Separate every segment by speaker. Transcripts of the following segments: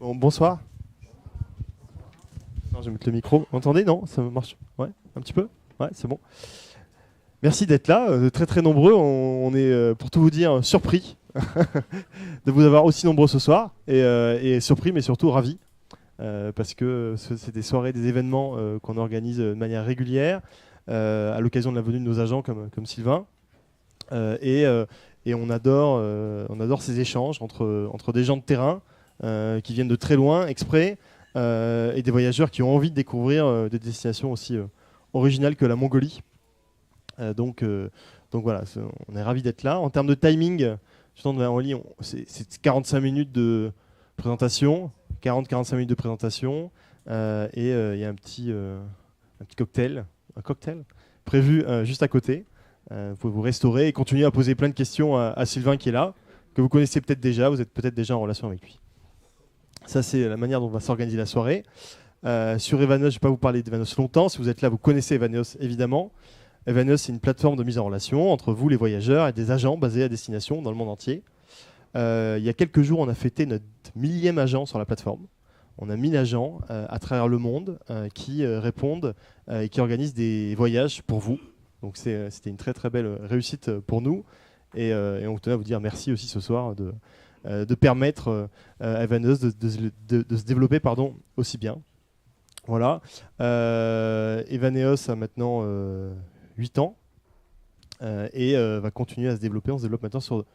Speaker 1: Bon, bonsoir. Non, je vais mettre le micro. Vous entendez? Non, ça marche. Ouais, un petit peu. Ouais, c'est bon. Merci d'être là, très très nombreux. On est, pour tout vous dire, surpris de vous avoir aussi nombreux ce soir. Et surpris, mais surtout ravis. Parce que c'est des soirées, des événements qu'on organise de manière régulière, à l'occasion de la venue de nos agents comme Sylvain. Euh, et, euh, et on adore ces échanges entre des gens de terrain qui viennent de très loin, exprès, et des voyageurs qui ont envie de découvrir des destinations aussi originales que la Mongolie. Euh, donc, euh, donc voilà, on est ravis d'être là. En termes de timing, je tente en ligne, c'est 45 minutes de présentation, 40-45 minutes de présentation, et il y a un petit cocktail, prévu juste à côté. Vous pouvez vous restaurer et continuer à poser plein de questions à Sylvain qui est là, que vous connaissez peut-être déjà, vous êtes peut-être déjà en relation avec lui. Ça, c'est la manière dont va s'organiser la soirée. Sur Evaneos, je ne vais pas vous parler d'Evaneos longtemps. Si vous êtes là, vous connaissez Evaneos évidemment. Evaneos, c'est une plateforme de mise en relation entre vous, les voyageurs, et des agents basés à destination dans le monde entier. Il y a quelques jours, on a fêté notre millième agent sur la plateforme. On a 1000 agents à travers le monde qui répondent et qui organisent des voyages pour vous. Donc c'était une très très belle réussite pour nous. Et on tenait à vous dire merci aussi ce soir de permettre à Evaneos de se développer aussi bien. Voilà. Evaneos a maintenant 8 ans et va continuer à se développer. On se développe maintenant sur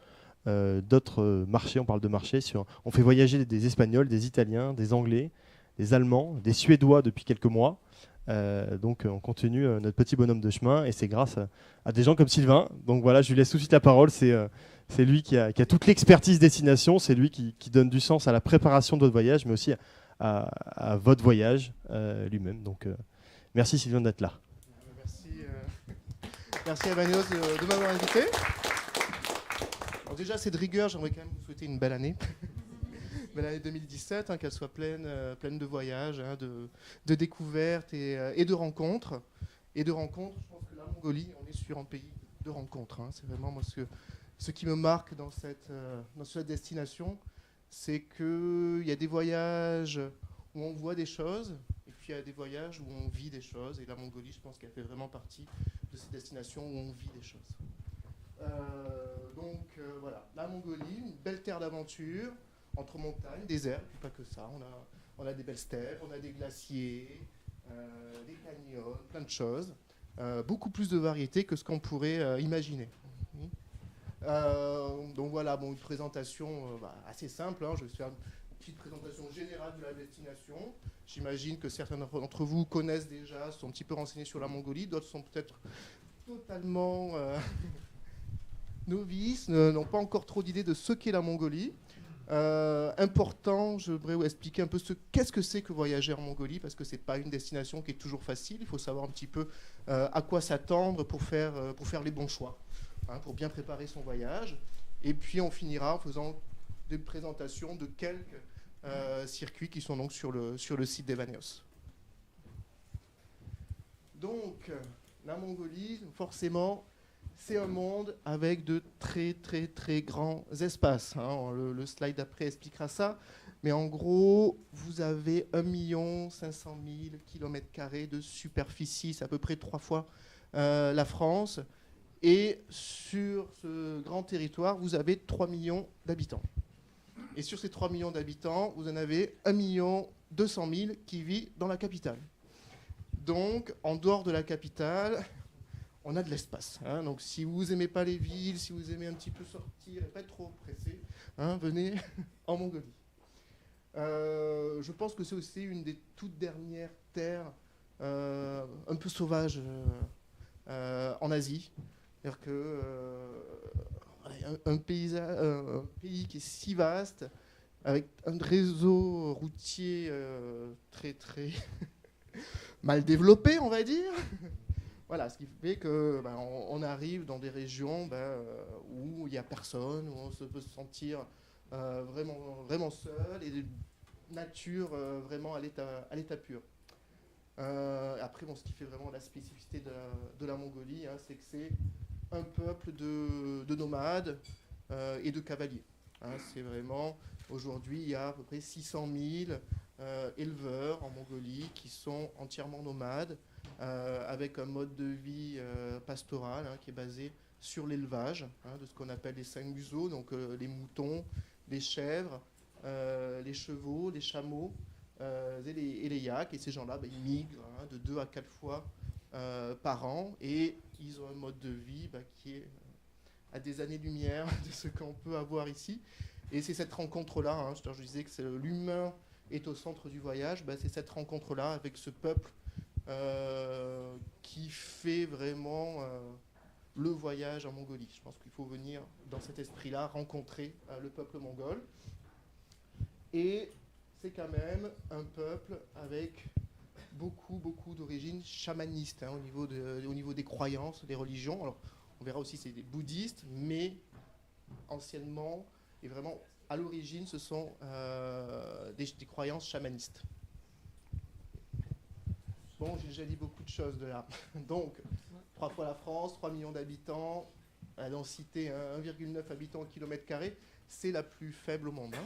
Speaker 1: d'autres marchés. On parle de marchés. On fait voyager des Espagnols, des Italiens, des Anglais, des Allemands, des Suédois depuis quelques mois. Donc on continue notre petit bonhomme de chemin et c'est grâce à des gens comme Sylvain. Donc voilà, je lui laisse tout de suite la parole. C'est lui qui a toute l'expertise destination. C'est lui qui donne du sens à la préparation de votre voyage, mais aussi à votre voyage lui-même. Donc merci Sylvain d'être là.
Speaker 2: Merci à Vanios de m'avoir invité. Alors déjà, c'est de rigueur, j'aimerais quand même vous souhaiter une belle année. Belle année 2017, qu'elle soit pleine de voyages, de découvertes et de rencontres. Et de rencontres, je pense que la Mongolie, on est sur un pays de rencontres. C'est vraiment moi ce qui me marque dans cette destination, c'est qu'il y a des voyages où on voit des choses, et puis il y a des voyages où on vit des choses. Et la Mongolie, je pense qu'elle fait vraiment partie de ces destinations où on vit des choses. Voilà, la Mongolie, une belle terre d'aventure, entre montagnes, déserts, puis pas que ça. On a des belles steppes, on a des glaciers, des canyons, plein de choses. Beaucoup plus de variété que ce qu'on pourrait imaginer. Donc voilà, une présentation assez simple. Je vais faire une petite présentation générale de la destination. J'imagine que certains d'entre vous connaissent déjà, sont un petit peu renseignés sur la Mongolie. D'autres sont peut-être totalement novices, n'ont pas encore trop d'idées de ce qu'est la Mongolie. Important, je voudrais vous expliquer un peu qu'est-ce que c'est que voyager en Mongolie, parce que c'est pas une destination qui est toujours facile. Il faut savoir un petit peu à quoi s'attendre pour faire les bons choix, pour bien préparer son voyage. Et puis on finira en faisant des présentations de quelques circuits qui sont donc sur le site d'Evaneos. Donc la Mongolie, forcément, c'est un monde avec de très très très grands espaces. Le slide d'après expliquera ça. Mais en gros, vous avez 1 500 000 km² de superficie. C'est à peu près 3 fois la France. Et sur ce grand territoire, vous avez 3 millions d'habitants. Et sur ces 3 millions d'habitants, vous en avez 1 200 000 qui vivent dans la capitale. Donc, en dehors de la capitale, on a de l'espace. Donc, si vous n'aimez pas les villes, si vous aimez un petit peu sortir et pas être trop pressé, venez en Mongolie. Je pense que c'est aussi une des toutes dernières terres un peu sauvages en Asie. C'est-à-dire que un pays qui est si vaste, avec un réseau routier très très mal développé, on va dire. Voilà, ce qui fait que on arrive dans des régions où il n'y a personne, où on se peut se sentir vraiment, vraiment seul, et de nature vraiment à l'état pur. Après, ce qui fait vraiment la spécificité de la Mongolie, c'est que c'est un peuple de nomades et de cavaliers. Hein, c'est vraiment, aujourd'hui, il y a à peu près 600 000 éleveurs en Mongolie qui sont entièrement nomades, avec un mode de vie pastoral hein, qui est basé sur l'élevage, hein, de ce qu'on appelle les 5 museaux, donc les moutons, les chèvres, les chevaux, les chameaux et les yaks. Et ces gens-là, bah, ils migrent hein, de 2 à 4 fois par an et ils ont un mode de vie qui est à des années-lumière de ce qu'on peut avoir ici. Et c'est cette rencontre-là, hein, je disais que l'humain est au centre du voyage, bah, c'est cette rencontre-là avec ce peuple qui fait vraiment le voyage en Mongolie. Je pense qu'il faut venir dans cet esprit-là, rencontrer le peuple mongol. Et c'est quand même un peuple avec beaucoup d'origines chamanistes hein, au niveau des croyances, des religions. Alors, on verra aussi c'est des bouddhistes, mais anciennement, et vraiment à l'origine, ce sont des croyances chamanistes. Bon, j'ai déjà dit beaucoup de choses de là. Donc, 3 fois la France, 3 millions d'habitants, la densité 1,9 habitants au kilomètre carré, c'est la plus faible au monde. Hein.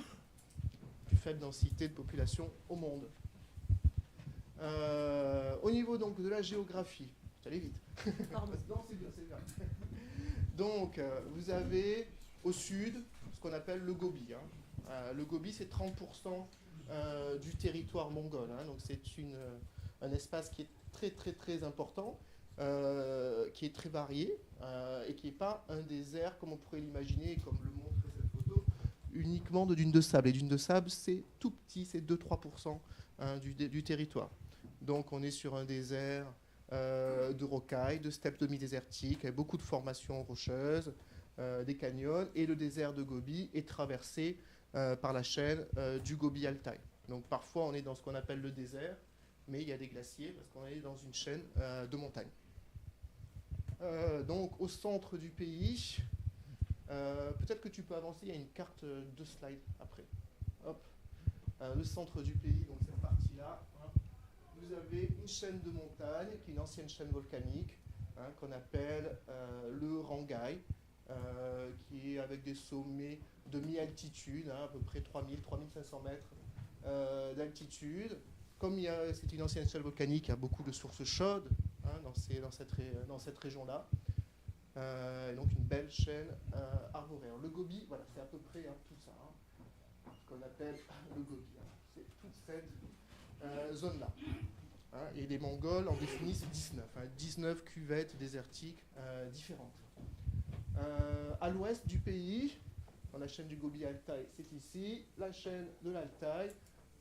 Speaker 2: Plus faible densité de population au monde. Au niveau donc de la géographie, j'allais vite. Non, c'est bien, c'est bien. Donc, vous avez au sud ce qu'on appelle le Gobi. Hein. Le Gobi, c'est 30% du territoire mongol. Hein. Donc, c'est un espace qui est très important, qui est très varié et qui n'est pas un désert comme on pourrait l'imaginer, comme le montre cette photo, uniquement de dunes de sable. Et dunes de sable, c'est tout petit, c'est 2-3% du territoire. Donc, on est sur un désert de rocailles, de steppes demi-désertiques, avec beaucoup de formations rocheuses, des canyons, et le désert de Gobi est traversé par la chaîne du Gobi-Altaï. Donc parfois on est dans ce qu'on appelle le désert, mais il y a des glaciers parce qu'on est dans une chaîne de montagnes. Donc au centre du pays, peut-être que tu peux avancer, il y a une carte de slide après. Hop. Le centre du pays, donc cette partie-là. Hein. Vous avez une chaîne de montagnes, qui est une ancienne chaîne volcanique, hein, qu'on appelle le Rangai, qui est avec des sommets de mi-altitude, hein, à peu près 3000-3500 mètres d'altitude. Comme c'est une ancienne chaîne volcanique, il y a beaucoup de sources chaudes hein, dans cette région-là. Donc une belle chaîne arboréale. Le Gobi, voilà, c'est à peu près hein, tout ça, hein, ce qu'on appelle le Gobi. Hein. C'est toute cette zone-là. Hein, et les Mongols en définissent 19, hein, 19 cuvettes désertiques différentes. À l'ouest du pays, dans la chaîne du Gobi-Altaï, c'est ici, la chaîne de l'Altaï,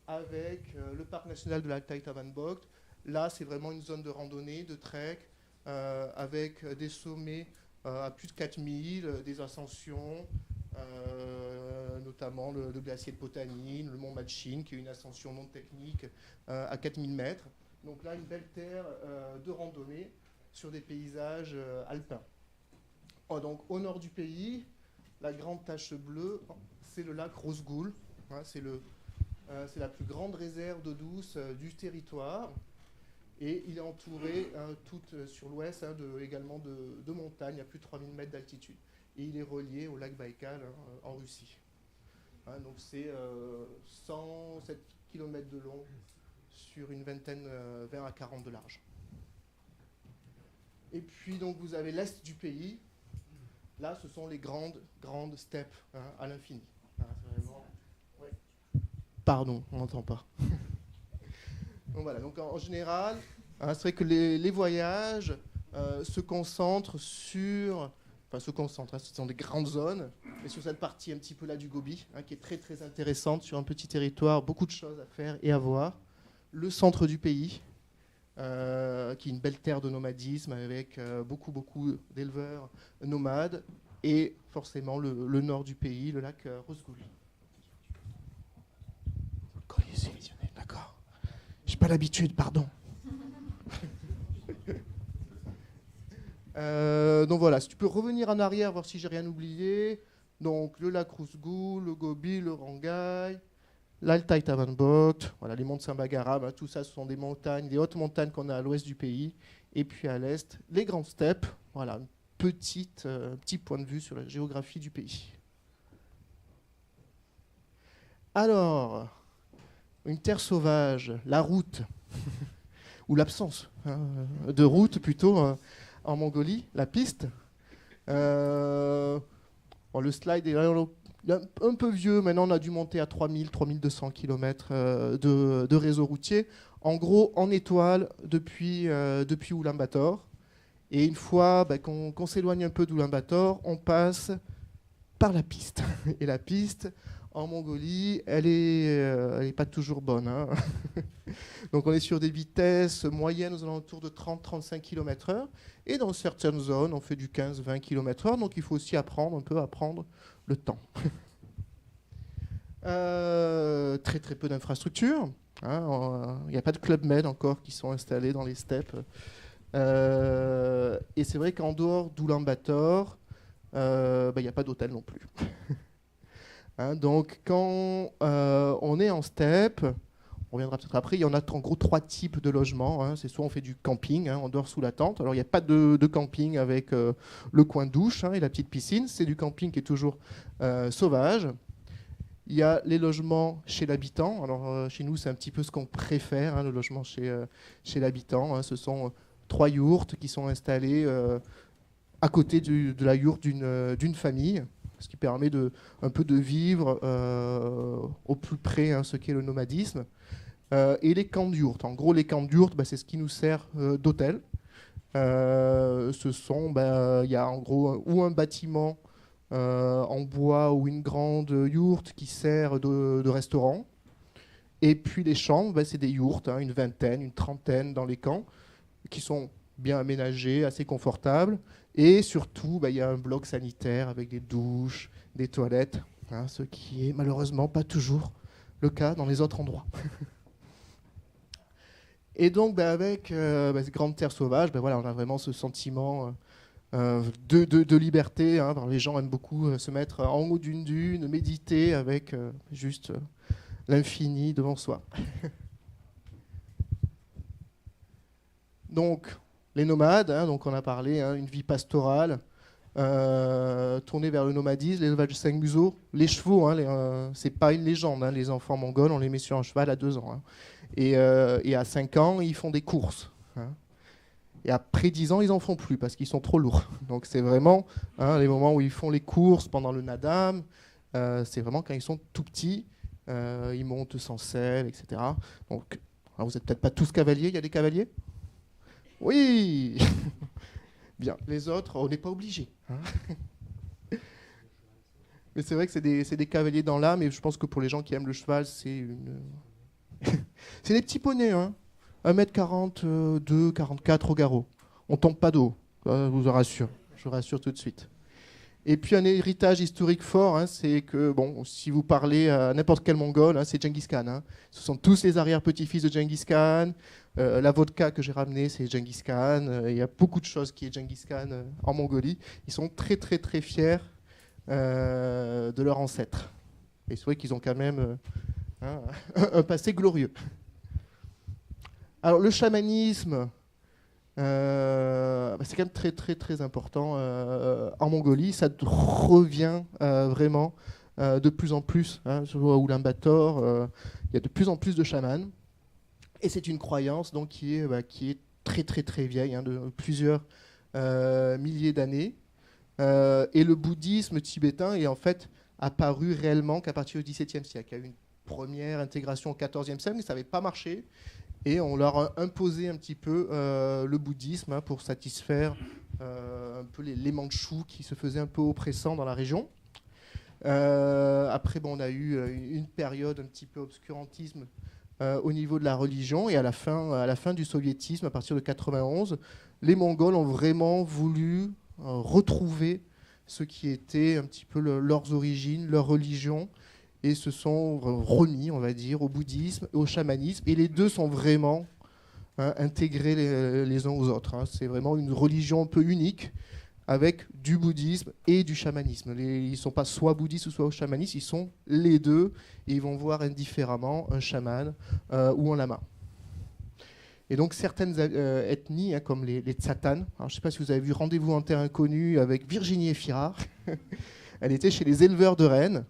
Speaker 2: avec le parc national de l'Altaï-Tavanbogd. Là, c'est vraiment une zone de randonnée, de trek, avec des sommets à plus de 4000, des ascensions, notamment le glacier de Potanine, le mont Madchine, qui est une ascension non technique à 4000 mètres. Donc là, une belle terre de randonnée sur des paysages alpins. Donc, au nord du pays, la grande tache bleue, c'est le lac Rosgoul. Hein, c'est la plus grande réserve d'eau douce du territoire. Et il est entouré tout sur l'ouest également de montagnes à plus de 3000 mètres d'altitude. Et il est relié au lac Baïkal en Russie. Hein, donc c'est 107 km de long sur une vingtaine, 20 à 40 de large. Et puis donc vous avez l'est du pays. Là, ce sont les grandes steppes hein, à l'infini. Hein, vraiment... ouais. Pardon, on n'entend pas. Donc voilà, donc en général, hein, c'est vrai que les voyages se concentrent sur... Enfin, se concentrent, hein, ce sont des grandes zones, mais sur cette partie un petit peu là du Gobi, hein, qui est très intéressante, sur un petit territoire, beaucoup de choses à faire et à voir. Le centre du pays, qui est une belle terre de nomadisme avec beaucoup d'éleveurs nomades, et forcément le nord du pays, le lac Rosgoul. D'accord. J'ai pas l'habitude, pardon. Donc voilà, si tu peux revenir en arrière, voir si j'ai rien oublié. Donc le lac Rosgoul, le Gobi, le Rangai, l'Altaï Tavanbogd, voilà, les monts de Saint-Bagaram, hein, tout ça, ce sont des montagnes, des hautes montagnes qu'on a à l'ouest du pays. Et puis à l'est, les grandes steppes. Voilà, un petit point de vue sur la géographie du pays. Alors, une terre sauvage, la route, ou l'absence de route plutôt, en Mongolie, la piste. Bon, le slide est un peu vieux, maintenant on a dû monter à 3200 km de réseau routier, en gros en étoile depuis Ulaanbaatar. Et une fois qu'on s'éloigne un peu d'Ulaanbaatar, on passe par la piste. Et la piste, en Mongolie, elle est pas toujours bonne. Hein. Donc on est sur des vitesses moyennes aux alentours de 30-35 km/h. Et dans certaines zones, on fait du 15-20 km/h. Donc il faut aussi apprendre le temps. Très très peu d'infrastructures. Hein. Il n'y a pas de Club Med encore qui sont installés dans les steppes. Et c'est vrai qu'en dehors d'Ulaanbaatar, il n'y a pas d'hôtel non plus. Hein, donc quand on est en steppe, on reviendra peut-être après, il y en a en gros 3 types de logements. Hein. C'est soit on fait du camping, hein, on dort sous la tente. Alors il n'y a pas de camping avec le coin douche et la petite piscine. C'est du camping qui est toujours sauvage. Il y a les logements chez l'habitant. Alors chez nous c'est un petit peu ce qu'on préfère, hein, le logement chez l'habitant. Hein. Ce sont 3 yourtes qui sont installées à côté de la yourte d'une famille, ce qui permet un peu de vivre au plus près ce qu'est le nomadisme. Et les camps de yourte. En gros, les camps de yourte, c'est ce qui nous sert d'hôtel. Il y a en gros ou un bâtiment en bois ou une grande yourte qui sert de restaurant. Et puis les chambres, c'est des yourtes, hein, une vingtaine, une trentaine dans les camps, qui sont bien aménagés, assez confortables. Et surtout, il y a un bloc sanitaire avec des douches, des toilettes, hein, ce qui est malheureusement pas toujours le cas dans les autres endroits. Et donc, avec ces grandes terres sauvages, on a vraiment ce sentiment de liberté. Hein. Les gens aiment beaucoup se mettre en haut d'une dune, méditer avec juste l'infini devant soi. Donc, les nomades, hein, donc on a parlé, hein, une vie pastorale, tournée vers le nomadisme, l'élevage de 5 museaux, les chevaux, hein, c'est pas une légende, hein, les enfants mongols, on les met sur un cheval à 2 ans. Hein. Et à 5 ans, ils font des courses. Hein. Et après 10 ans, ils n'en font plus parce qu'ils sont trop lourds. Donc c'est vraiment les moments où ils font les courses pendant le nadam, c'est vraiment quand ils sont tout petits, ils montent sans selle, etc. Donc, alors vous n'êtes peut-être pas tous cavaliers, il y a des cavaliers ? Oui. Bien, les autres, on n'est pas obligés. Hein. Mais c'est vrai que c'est des cavaliers dans l'âme, et je pense que pour les gens qui aiment le cheval, c'est c'est des petits poneys, hein. 1m42, 44 au garrot. On tombe pas d'eau, je vous rassure. Je vous rassure tout de suite. Et puis un héritage historique fort, hein, c'est que, si vous parlez à n'importe quel Mongol, hein, c'est Genghis Khan. Hein. Ce sont tous les arrière-petits-fils de Genghis Khan. La vodka que j'ai ramenée, c'est Genghis Khan. Il y a beaucoup de choses qui est Genghis Khan en Mongolie. Ils sont très, très, très fiers de leur ancêtre. Et c'est vrai qu'ils ont quand même un passé glorieux. Alors, le chamanisme, c'est quand même très, très, très important en Mongolie. Ça revient vraiment de plus en plus. Hein, à Ulaanbaatar, il y a de plus en plus de chamans. Et c'est une croyance donc, qui est très, très, très vieille, hein, de plusieurs milliers d'années. Et le bouddhisme tibétain est en fait apparu réellement qu'à partir du XVIIe siècle. Il y a eu une première intégration au XIVe siècle, mais ça n'avait pas marché. Et on leur a imposé un petit peu le bouddhisme, hein, pour satisfaire un peu les Mandchous qui se faisaient un peu oppressants dans la région. Après, on a eu une période un petit peu obscurantisme au niveau de la religion. Et à la fin du soviétisme, à partir de 91, les Mongols ont vraiment voulu retrouver ce qui était un petit peu leurs origines, leur religion, et se sont remis, on va dire, au bouddhisme et au chamanisme. Et les deux sont vraiment intégrés les uns aux autres. Hein. C'est vraiment une religion un peu unique, avec du bouddhisme et du chamanisme. Ils ne sont pas soit bouddhistes ou soit chamanistes, ils sont les deux, et ils vont voir indifféremment un chaman ou un lama. Et donc certaines ethnies, hein, comme les Tsatanes, je ne sais pas si vous avez vu Rendez-vous en terre inconnue avec Virginie Efira, elle était chez les éleveurs de rennes,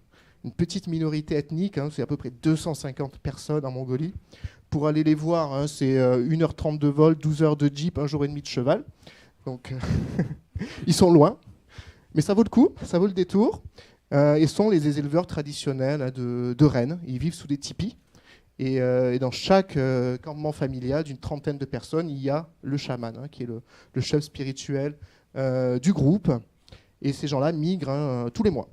Speaker 2: une petite minorité ethnique, hein, c'est à peu près 250 personnes en Mongolie. Pour aller les voir, hein, c'est 1h30 de vol, 12 heures de jeep, un jour et demi de cheval. Donc ils sont loin, mais ça vaut le coup, ça vaut le détour. Ils sont les éleveurs traditionnels, hein, de rennes. Ils vivent sous des tipis. Et dans chaque campement familial d'une trentaine de personnes, il y a le chaman, hein, qui est le chef spirituel du groupe. Et ces gens-là migrent, hein, tous les mois.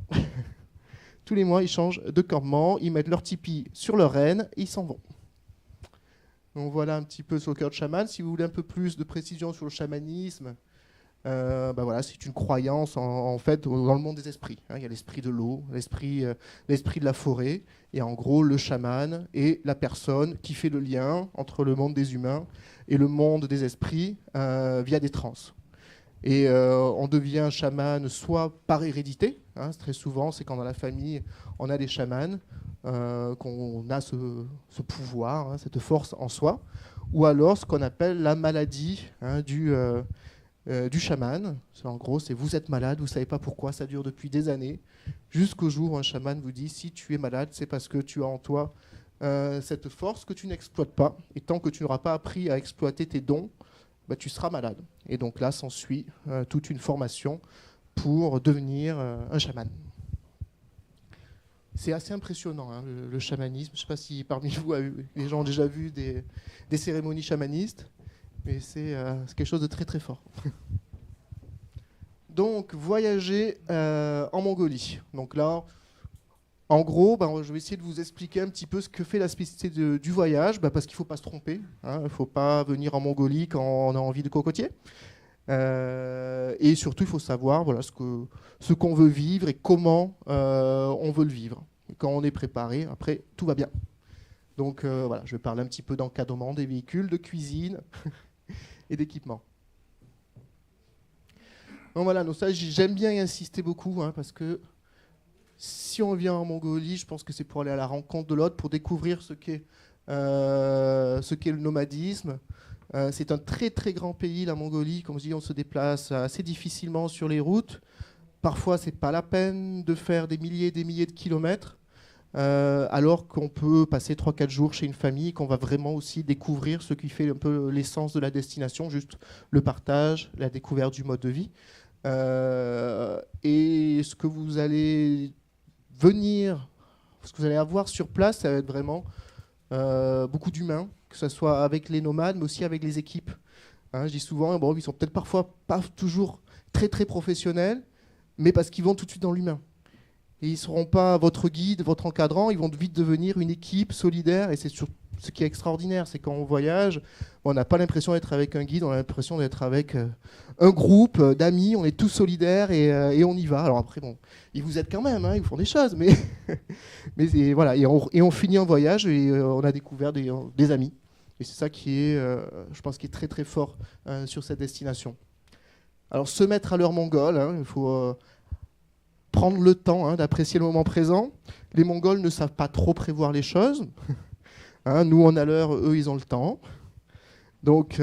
Speaker 2: Tous les mois, ils changent de campement, ils mettent leur tipi sur leur renne et ils s'en vont. Donc voilà un petit peu sur le cœur de chaman. Si vous voulez un peu plus de précision sur le chamanisme, voilà, c'est une croyance en fait dans le monde des esprits. Hein. Il y a l'esprit de l'eau, l'esprit de la forêt, et en gros le chaman est la personne qui fait le lien entre le monde des humains et le monde des esprits via des transes. Et on devient chaman soit par hérédité, hein, très souvent c'est quand dans la famille on a des chamans, qu'on a ce pouvoir, hein, cette force en soi, ou alors ce qu'on appelle la maladie, hein, du chaman. En gros, c'est vous êtes malade, vous ne savez pas pourquoi, ça dure depuis des années, jusqu'au jour où un chaman vous dit si tu es malade, c'est parce que tu as en toi cette force que tu n'exploites pas, et tant que tu n'auras pas appris à exploiter tes dons, tu seras malade. Et donc là s'ensuit toute une formation pour devenir un chaman. C'est assez impressionnant, hein, le chamanisme. Je ne sais pas si parmi vous, les gens ont déjà vu des cérémonies chamanistes, mais c'est quelque chose de très très fort. Donc, voyager en Mongolie. Donc là, en gros, je vais essayer de vous expliquer un petit peu ce que fait la spécificité du voyage, parce qu'il ne faut pas se tromper. Hein, il ne faut pas venir en Mongolie quand on a envie de cocotier. Et surtout, il faut savoir voilà, ce qu'on veut vivre et comment on veut le vivre. Et quand on est préparé, après, tout va bien. Donc voilà, je vais parler un petit peu d'encadrement des véhicules, de cuisine et d'équipement. Donc voilà, donc ça, j'aime bien y insister beaucoup, hein, parce que si on vient en Mongolie, je pense que c'est pour aller à la rencontre de l'autre, pour découvrir ce qu'est le nomadisme. C'est un très très grand pays, la Mongolie. Comme je dis, on se déplace assez difficilement sur les routes. Parfois, c'est pas la peine de faire des milliers et des milliers de kilomètres, alors qu'on peut passer 3-4 jours chez une famille, qu'on va vraiment aussi découvrir ce qui fait un peu l'essence de la destination, juste le partage, la découverte du mode de vie. Et ce que vous allez avoir sur place, ça va être vraiment beaucoup d'humains, que ce soit avec les nomades, mais aussi avec les équipes. Hein, je dis souvent, ils sont peut-être parfois pas toujours très très professionnels, mais parce qu'ils vont tout de suite dans l'humain. Et ils ne seront pas votre guide, votre encadrant, ils vont vite devenir une équipe solidaire, et c'est ce qui est extraordinaire, c'est quand on voyage, on n'a pas l'impression d'être avec un guide, on a l'impression d'être avec un groupe d'amis, on est tous solidaires et on y va. Alors après, ils vous aident quand même, hein, ils font des choses, mais, voilà, et on finit en voyage et on a découvert des amis. Et c'est ça qui est, je pense, qui est très très fort sur cette destination. Alors se mettre à l'heure mongole, hein, il faut prendre le temps, hein, d'apprécier le moment présent. Les Mongols ne savent pas trop prévoir les choses. Hein, nous, on a l'heure, eux, ils ont le temps. Donc,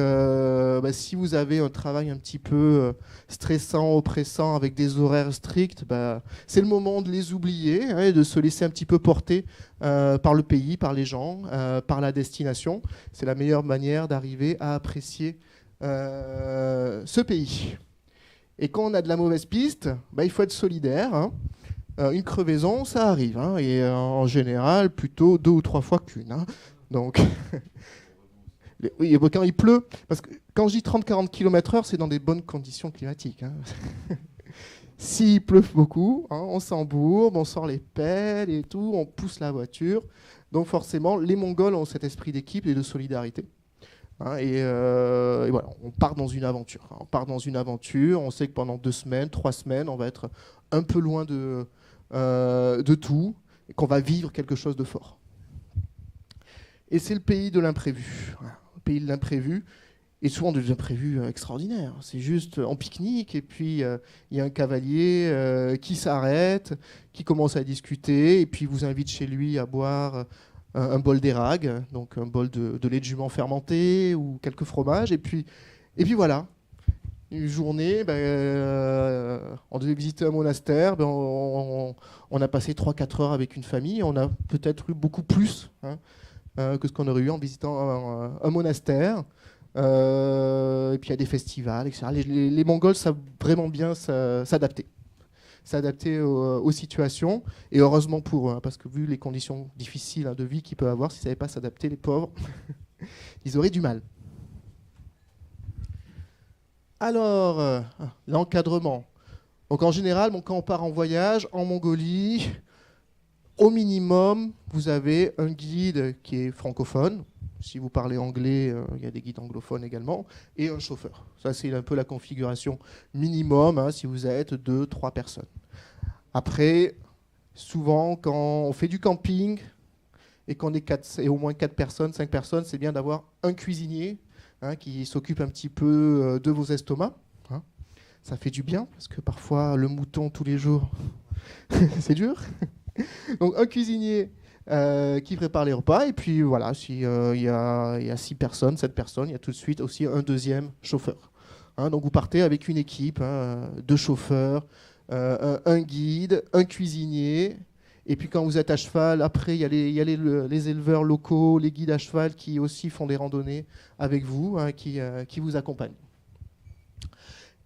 Speaker 2: si vous avez un travail un petit peu stressant, oppressant, avec des horaires stricts, c'est le moment de les oublier, hein, et de se laisser un petit peu porter par le pays, par les gens, par la destination. C'est la meilleure manière d'arriver à apprécier ce pays. Et quand on a de la mauvaise piste, il faut être solidaire. Hein. Une crevaison, ça arrive. Hein, et en général, plutôt 2 ou 3 fois qu'une. Hein. Donc, oui, quand il pleut, parce que quand je dis 30-40 km/h, c'est dans des bonnes conditions climatiques. Hein. S'il pleut beaucoup, hein, on s'embourbe, on sort les pelles et tout, on pousse la voiture. Donc forcément, les Mongols ont cet esprit d'équipe et de solidarité. Hein, et voilà, on part dans une aventure. On part dans une aventure, on sait que pendant 2 semaines, 3 semaines, on va être un peu loin de tout, et qu'on va vivre quelque chose de fort. Et c'est le pays de l'imprévu. Voilà, le pays de l'imprévu, et souvent de l'imprévu extraordinaire. C'est juste, on pique-nique, et puis il y a un cavalier qui s'arrête, qui commence à discuter, et puis vous invite chez lui à boire un bol d'érag, donc un bol de lait de jument fermenté, ou quelques fromages, et puis voilà. une journée, on devait visiter un monastère, on a passé 3-4 heures avec une famille, on a peut-être eu beaucoup plus que ce qu'on aurait eu en visitant un monastère. Et puis il y a des festivals, etc. Les Mongols savent vraiment bien s'adapter. S'adapter aux situations, et heureusement pour eux, parce que vu les conditions difficiles de vie qu'ils peuvent avoir, s'ils ne savaient pas s'adapter, les pauvres, ils auraient du mal. Alors, l'encadrement. Donc en général, quand on part en voyage en Mongolie, au minimum, vous avez un guide qui est francophone. Si vous parlez anglais, il y a des guides anglophones également, et un chauffeur. Ça, c'est un peu la configuration minimum si vous êtes 2-3 personnes. Après, souvent, quand on fait du camping et qu'on est au moins 4 personnes, 5 personnes, c'est bien d'avoir un cuisinier qui s'occupe un petit peu de vos estomacs. Ça fait du bien, parce que parfois, le mouton tous les jours, c'est dur. Donc, un cuisinier qui prépare les repas. Et puis, voilà, s'il y a 6 personnes, 7 personnes, il y a tout de suite aussi un deuxième chauffeur. Donc, vous partez avec une équipe, 2 chauffeurs, un guide, un cuisinier. Et puis, quand vous êtes à cheval, après, il y a les éleveurs locaux, les guides à cheval qui aussi font des randonnées avec vous, qui vous accompagnent.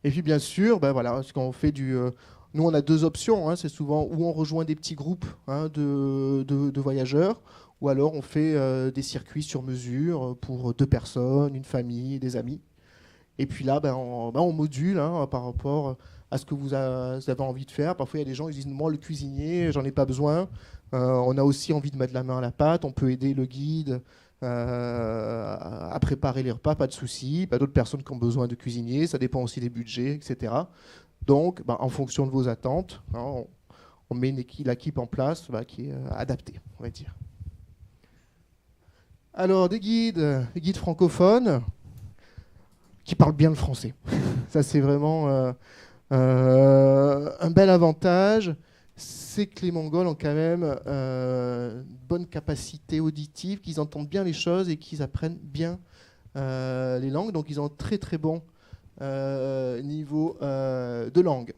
Speaker 2: Et puis, bien sûr, voilà, quand on fait nous, on a 2 options. C'est souvent où on rejoint des petits groupes de voyageurs, ou alors on fait des circuits sur mesure pour 2 personnes, une famille, des amis. Et puis là, on module par rapport à ce que vous avez envie de faire. Parfois, il y a des gens qui disent « Moi, le cuisinier, j'en ai pas besoin. On a aussi envie de mettre la main à la pâte. On peut aider le guide à préparer les repas, pas de souci. » D'autres personnes qui ont besoin de cuisinier. Ça dépend aussi des budgets, etc. Donc, en fonction de vos attentes, on met l'équipe en place qui est adaptée, on va dire. Alors, des guides francophones qui parlent bien le français. Ça, c'est vraiment un bel avantage. C'est que les Mongols ont quand même une bonne capacité auditive, qu'ils entendent bien les choses et qu'ils apprennent bien les langues. Donc, ils ont un très très bon niveau de langue.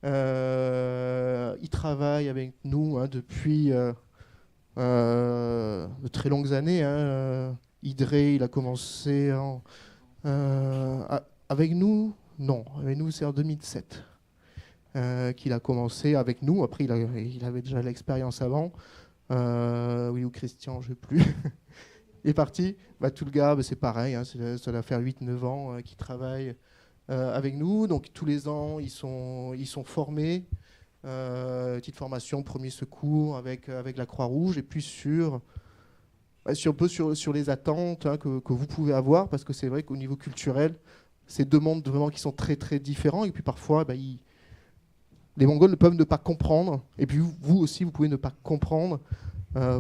Speaker 2: Ils travaillent avec nous depuis de très longues années. Idré, il a commencé avec nous. Non, avec nous c'est en 2007 qu'il a commencé avec nous. Après, il avait déjà l'expérience avant. Oui, ou Christian, je ne sais plus. Il est parti. Tulga, c'est pareil. Ça doit faire 8-9 ans qu'il travaille avec nous. Donc, tous les ans, ils sont formés. Petite formation, premier secours avec la Croix-Rouge. Et puis sur les attentes que vous pouvez avoir. Parce que c'est vrai qu'au niveau culturel, c'est 2 mondes vraiment qui sont très, très différents. Et puis parfois, les Mongols ne peuvent ne pas comprendre. Et puis vous aussi, vous pouvez ne pas comprendre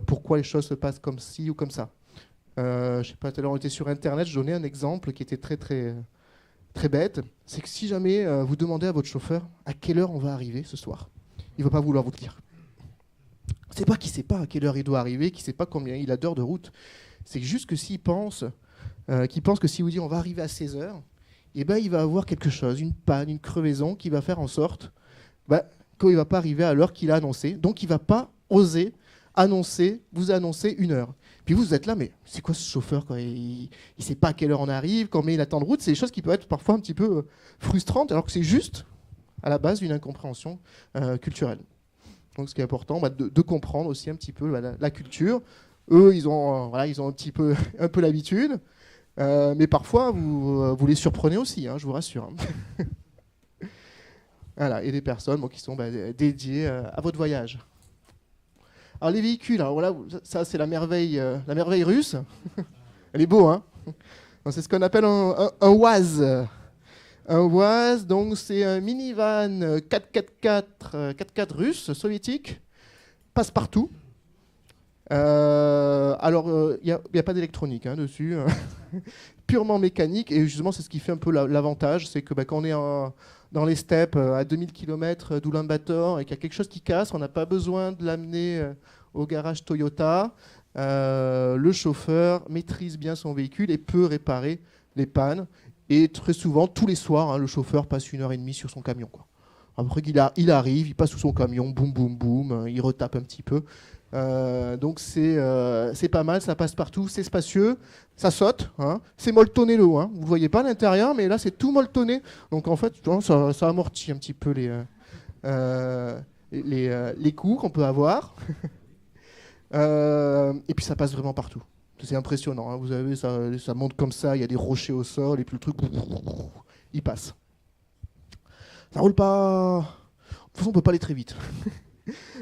Speaker 2: pourquoi les choses se passent comme ci ou comme ça. Je sais pas, tout à l'heure on était sur Internet, je donnais un exemple qui était très très très bête. C'est que si jamais vous demandez à votre chauffeur à quelle heure on va arriver ce soir, il va pas vouloir vous le dire. C'est pas qu'il sait pas à quelle heure il doit arriver, qu'il sait pas combien il a d'heures de route. C'est juste que s'il pense que si vous dites on va arriver à 16 heures, il va avoir quelque chose, une panne, une crevaison qui va faire en sorte qu'il ne va pas arriver à l'heure qu'il a annoncée. Donc il ne va pas oser vous annoncer une heure. Puis vous êtes là, mais c'est quoi ce chauffeur quoi, il ne sait pas à quelle heure on arrive, combien il attend de route. C'est des choses qui peuvent être parfois un petit peu frustrantes, alors que c'est juste, à la base, une incompréhension culturelle. Donc ce qui est important, de comprendre aussi un petit peu la culture. Eux, ils ont un petit peu un peu l'habitude. Mais parfois, vous les surprenez aussi, je vous rassure. Voilà, et des personnes qui sont dédiées à votre voyage. Alors les véhicules, voilà, ça c'est la merveille russe. Elle est beau, hein. C'est ce qu'on appelle un WAZ. Un WAZ, donc c'est un minivan 4x4 russe, soviétique, passe partout. Alors, il n'y a pas d'électronique dessus, purement mécanique, et justement c'est ce qui fait un peu l'avantage, c'est que quand on est dans les steppes à 2000 km d'Oulan-Bator et qu'il y a quelque chose qui casse, on n'a pas besoin de l'amener au garage Toyota. Le chauffeur maîtrise bien son véhicule et peut réparer les pannes. Et très souvent, tous les soirs, le chauffeur passe 1h30 sur son camion, quoi. Après il arrive, il passe sous son camion, boum, boum, boum, il retape un petit peu. Donc c'est pas mal, ça passe partout, c'est spacieux, ça saute, c'est molletonné le haut. Vous ne voyez pas à l'intérieur, mais là c'est tout molletonné. Donc en fait, ça amortit un petit peu les coups qu'on peut avoir. Et puis ça passe vraiment partout. C'est impressionnant. Vous avez ça monte comme ça, il y a des rochers au sol, et puis le truc, il passe. Ça roule pas. De toute façon, on peut pas aller très vite.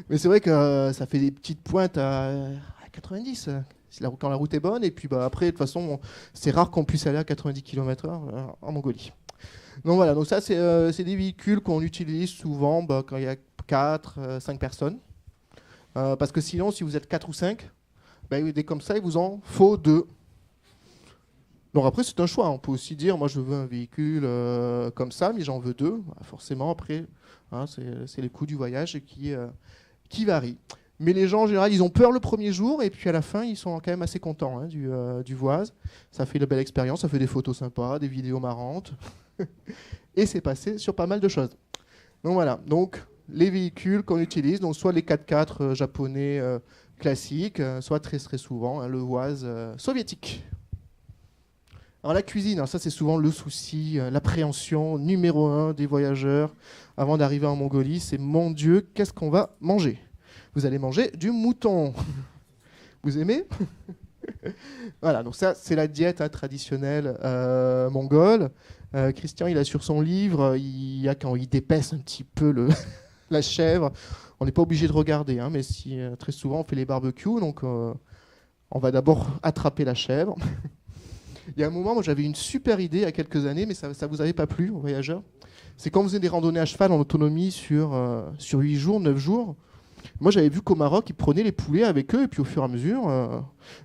Speaker 2: Mais c'est vrai que ça fait des petites pointes à 90 quand la route est bonne. Et puis après, de toute façon, c'est rare qu'on puisse aller à 90 km/h en Mongolie. Donc voilà, donc ça, c'est des véhicules qu'on utilise souvent quand il y a 4, 5 personnes. Parce que sinon, si vous êtes 4 ou 5, dès comme ça, il vous en faut 2. Donc après, c'est un choix. On peut aussi dire, moi, je veux un véhicule comme ça, mais j'en veux 2. Forcément, après, c'est les coûts du voyage qui varient. Mais les gens, en général, ils ont peur le premier jour, et puis à la fin, ils sont quand même assez contents du Voise. Ça fait une belle expérience, ça fait des photos sympas, des vidéos marrantes. Et c'est passé sur pas mal de choses. Donc voilà, donc les véhicules qu'on utilise, donc soit les 4x4 japonais classiques, soit très très souvent le Voise soviétique. Alors la cuisine, ça c'est souvent le souci, l'appréhension numéro 1 des voyageurs avant d'arriver en Mongolie, c'est mon Dieu, qu'est-ce qu'on va manger ? Vous allez manger du mouton. Vous aimez ? Voilà, donc ça c'est la diète traditionnelle mongole. Christian, il a sur son livre, quand il dépaisse un petit peu la chèvre, on n'est pas obligé de regarder, mais très souvent on fait les barbecues, donc on va d'abord attraper la chèvre. Il y a un moment, moi j'avais une super idée il y a quelques années, mais ça ne vous avait pas plu aux voyageurs. C'est quand on faisait des randonnées à cheval en autonomie sur 8 jours, 9 jours. Moi j'avais vu qu'au Maroc, ils prenaient les poulets avec eux, et puis au fur et à mesure,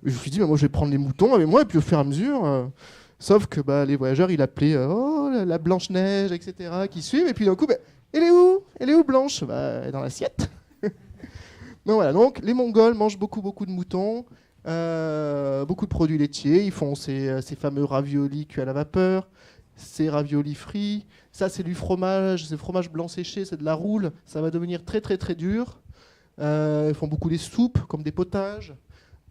Speaker 2: je me suis dit, moi je vais prendre les moutons avec moi, et puis au fur et à mesure, sauf que les voyageurs, ils l'appelaient la Blanche-Neige, etc., qui suivent, et puis d'un coup, elle est où ? Elle est où Blanche ? Dans l'assiette. Donc voilà, donc les Mongols mangent beaucoup de moutons. Beaucoup de produits laitiers, ils font ces fameux raviolis cuits à la vapeur, ces raviolis frits, ça c'est du fromage, c'est fromage blanc séché, c'est de la roule, ça va devenir très très très dur. Ils font beaucoup des soupes comme des potages,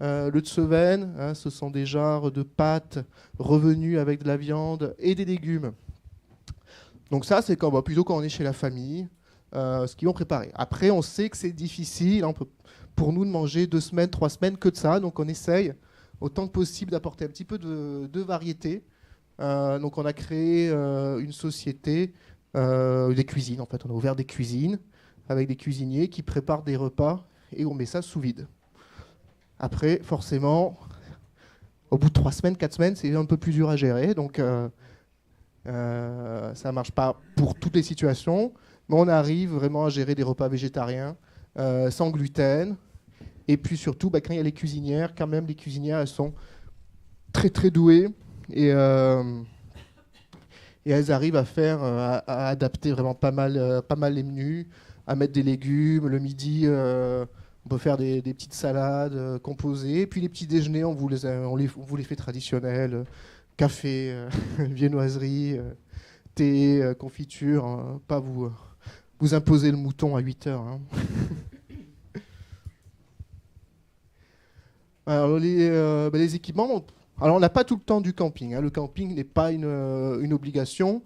Speaker 2: le tseven, ce sont des genres de pâtes revenues avec de la viande et des légumes. Donc ça c'est plutôt quand on est chez la famille, ce qu'ils vont préparer. Après on sait que c'est difficile, on peut pour nous de manger 2 semaines, 3 semaines que de ça. Donc on essaye autant que possible d'apporter un petit peu de variété. Donc on a créé une société, des cuisines en fait. On a ouvert des cuisines avec des cuisiniers qui préparent des repas et on met ça sous vide. Après, forcément, au bout de 3 semaines, 4 semaines, c'est un peu plus dur à gérer. Donc ça ne marche pas pour toutes les situations. Mais on arrive vraiment à gérer des repas végétariens. Sans gluten, et puis surtout quand il y a les cuisinières, quand même les cuisinières elles sont très très douées et elles arrivent à faire à adapter vraiment pas mal les menus, à mettre des légumes le midi, on peut faire des petites salades composées, et puis les petits déjeuners on vous les fait traditionnels, café, viennoiserie, thé, confiture, pas vous imposez le mouton à 8 heures. Alors les équipements, alors on n'a pas tout le temps du camping. Le camping n'est pas une obligation,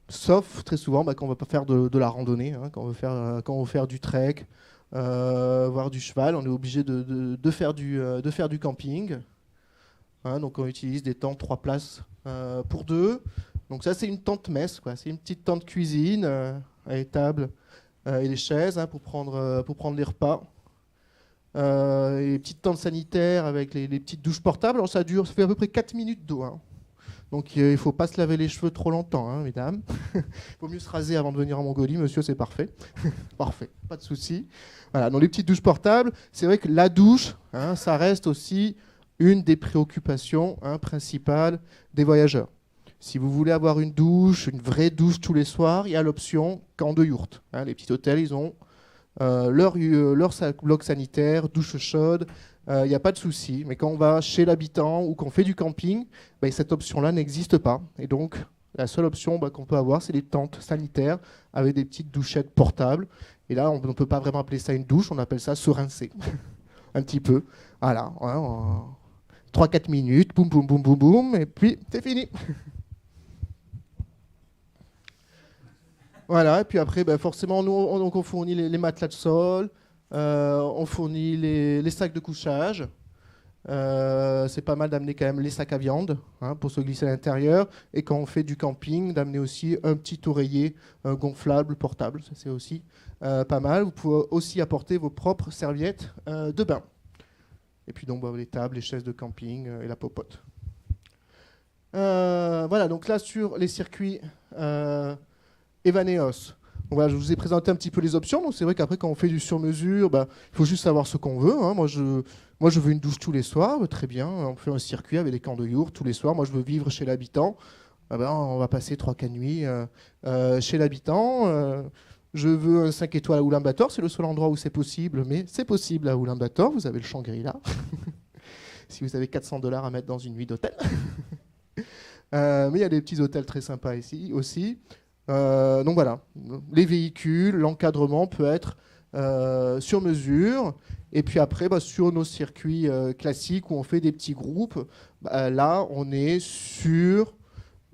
Speaker 2: sauf très souvent quand on va pas faire de la randonnée, quand on veut faire du trek, voire du cheval, on est obligé de faire du camping. Donc on utilise des tentes 3 places pour 2. Donc ça c'est une tente messe, c'est une petite tente cuisine à étable et les chaises pour prendre les repas. Et les petites tentes sanitaires avec les petites douches portables. Alors ça fait à peu près 4 minutes d'eau. Donc il ne faut pas se laver les cheveux trop longtemps, mesdames. Il vaut mieux se raser avant de venir en Mongolie, monsieur, c'est parfait. Parfait, pas de souci. Voilà, donc les petites douches portables, c'est vrai que la douche, ça reste aussi une des préoccupations principales des voyageurs. Si vous voulez avoir une vraie douche tous les soirs, il y a l'option camp de yourte. Les petits hôtels, ils ont leur bloc sanitaire, douche chaude, il n'y a pas de souci. Mais quand on va chez l'habitant ou qu'on fait du camping, cette option-là n'existe pas. Et donc, La seule option qu'on peut avoir, c'est les tentes sanitaires avec des petites douchettes portables. Et là, on ne peut pas vraiment appeler ça une douche, on appelle ça se rincer. Un petit peu. Voilà. 3-4 minutes, boum, boum, boum, boum, boum, et puis c'est fini. Voilà, et puis après, forcément, nous, on fournit les matelas de sol, on fournit les sacs de couchage. C'est pas mal d'amener quand même les sacs à viande pour se glisser à l'intérieur. Et quand on fait du camping, d'amener aussi un petit oreiller gonflable, portable. Ça, c'est aussi pas mal. Vous pouvez aussi apporter vos propres serviettes de bain. Et puis donc les tables, les chaises de camping et la popote. Voilà, donc là sur les circuits Evaneos. Donc voilà, je vous ai présenté un petit peu les options. Donc c'est vrai qu'après quand on fait du sur-mesure, il faut juste savoir ce qu'on veut. Moi je veux une douche tous les soirs, très bien. On fait un circuit avec des camps de yourtes tous les soirs. Moi je veux vivre chez l'habitant. On va passer 3-4 nuits chez l'habitant. Je veux un 5 étoiles à Oulan-Bator, c'est le seul endroit où c'est possible, mais c'est possible à Oulan-Bator. Vous avez le Shangri-La. Si vous avez $400 à mettre dans une nuit d'hôtel. Mais il y a des petits hôtels très sympas ici aussi. Donc voilà, les véhicules, l'encadrement peut être sur mesure. Et puis après, sur nos circuits classiques où on fait des petits groupes, là, on est sur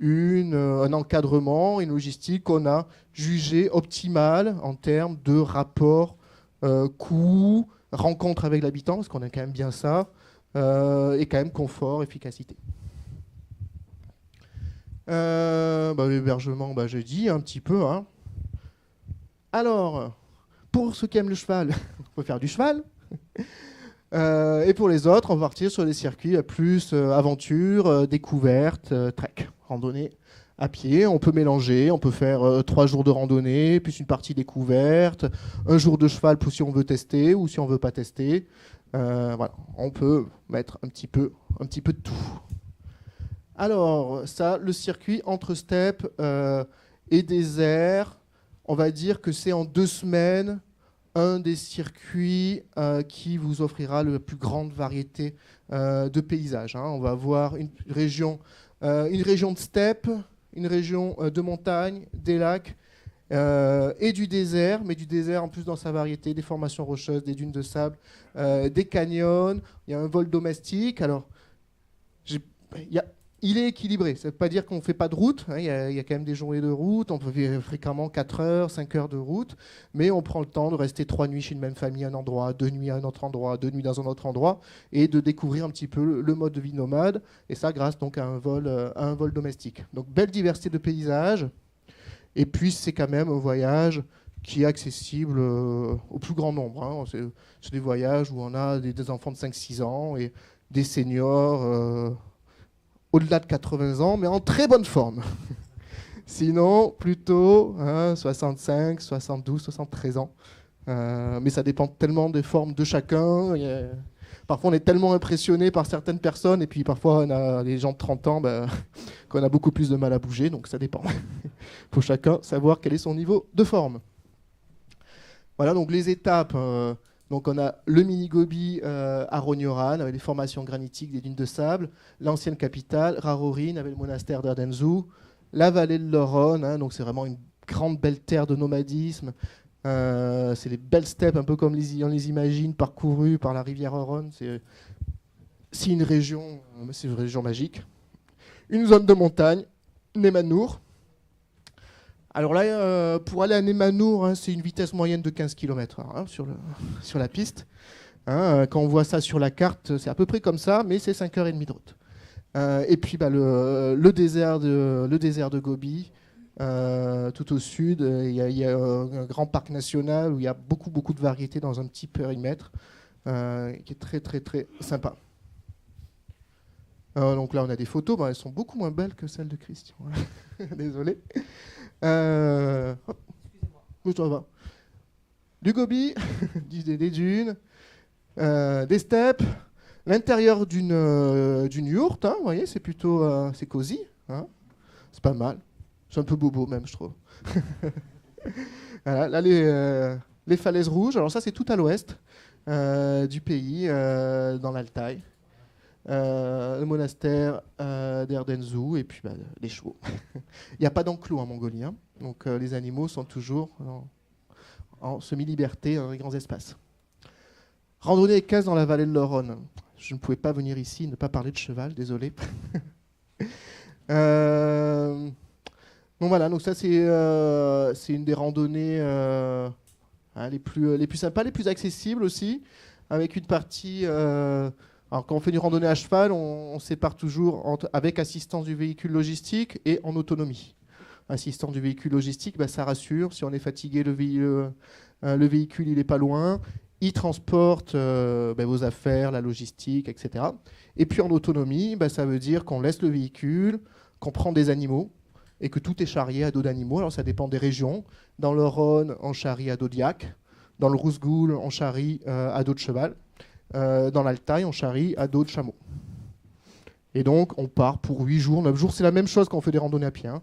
Speaker 2: un encadrement, une logistique qu'on a jugé optimale en termes de rapport coût, rencontre avec l'habitant, parce qu'on a quand même bien ça, et quand même confort, efficacité. L'hébergement, j'ai dit un petit peu. Alors, pour ceux qui aiment le cheval, on peut faire du cheval. Et pour les autres, on va partir sur des circuits plus aventure, découverte, trek, randonnée à pied. On peut mélanger, on peut faire 3 jours de randonnée, plus une partie découverte, un jour de cheval pour si on veut tester ou si on veut pas tester. Voilà, on peut mettre un petit peu de tout. Alors, ça, le circuit entre steppe et désert, on va dire que c'est en 2 semaines un des circuits qui vous offrira la plus grande variété de paysages. On va avoir une région de steppe, une région de montagne, des lacs et du désert, mais du désert en plus dans sa variété, des formations rocheuses, des dunes de sable, des canyons, il y a un vol domestique. Alors, il est équilibré, ça ne veut pas dire qu'on ne fait pas de route, il y a quand même des journées de route, on peut faire fréquemment 4 heures, 5 heures de route, mais on prend le temps de rester 3 nuits chez une même famille à un endroit, 2 nuits à un autre endroit, 2 nuits dans un autre endroit, et de découvrir un petit peu le mode de vie nomade, et ça grâce donc à un vol domestique. Donc belle diversité de paysages, et puis c'est quand même un voyage qui est accessible au plus grand nombre. C'est des voyages où on a des enfants de 5-6 ans et des seniors au-delà de 80 ans, mais en très bonne forme. Sinon, plutôt 65, 72, 73 ans. Mais ça dépend tellement des formes de chacun. Parfois, on est tellement impressionné par certaines personnes, et puis parfois, on a des gens de 30 ans qu'on a beaucoup plus de mal à bouger, donc ça dépend. Il faut chacun savoir quel est son niveau de forme. Voilà, donc les étapes. Donc on a le mini-Gobi à Rognoran, avec des formations granitiques, des dunes de sable, l'ancienne capitale, Rarorin, avec le monastère d'Erdenzu, la vallée de l'Oron, donc c'est vraiment une grande belle terre de nomadisme. C'est les belles steppes, un peu comme on les imagine, parcourues par la rivière Oron. C'est une région magique. Une zone de montagne, Nemanour. Alors là, pour aller à Nemanour, c'est une vitesse moyenne de 15 km/h sur la piste. Quand on voit ça sur la carte, c'est à peu près comme ça, mais c'est 5h30 de route. Et puis le désert de Gobi, tout au sud, il y a un grand parc national où il y a beaucoup de variétés dans un petit périmètre, qui est très très très sympa. Donc là, on a des photos, elles sont beaucoup moins belles que celles de Christian. Désolé. Excusez-moi. Du Gobi, des dunes, des steppes, l'intérieur d'une yourte, vous voyez, c'est plutôt c'est cosy, c'est pas mal. C'est un peu bobo même, je trouve. Voilà, là, les falaises rouges, alors ça c'est tout à l'ouest du pays, dans l'Altaï. le monastère d'Erdenzou, et puis les chevaux. Il n'y a pas d'enclos en Mongolie, hein. Donc les animaux sont toujours en semi-liberté dans les grands espaces. Randonnée équestre dans la vallée de l'Oronne. Je ne pouvais pas venir ici et ne pas parler de cheval, désolé. Donc voilà, donc ça c'est une des randonnées les plus sympas, les plus accessibles aussi, avec une partie. Alors quand on fait une randonnée à cheval, on sépare toujours avec assistance du véhicule logistique et en autonomie. Assistance du véhicule logistique, ça rassure. Si on est fatigué, le véhicule il est pas loin. Il transporte vos affaires, la logistique, etc. Et puis en autonomie, ça veut dire qu'on laisse le véhicule, qu'on prend des animaux et que tout est charrié à dos d'animaux. Alors ça dépend des régions. Dans le Rhône, on charrie à dos de yak. Dans le Rousgoul, on charrie à dos de cheval. Dans l'Altaï, on charrie à dos de chameau. Et donc on part pour 8 jours, 9 jours. C'est la même chose quand on fait des randonnées à pied, hein.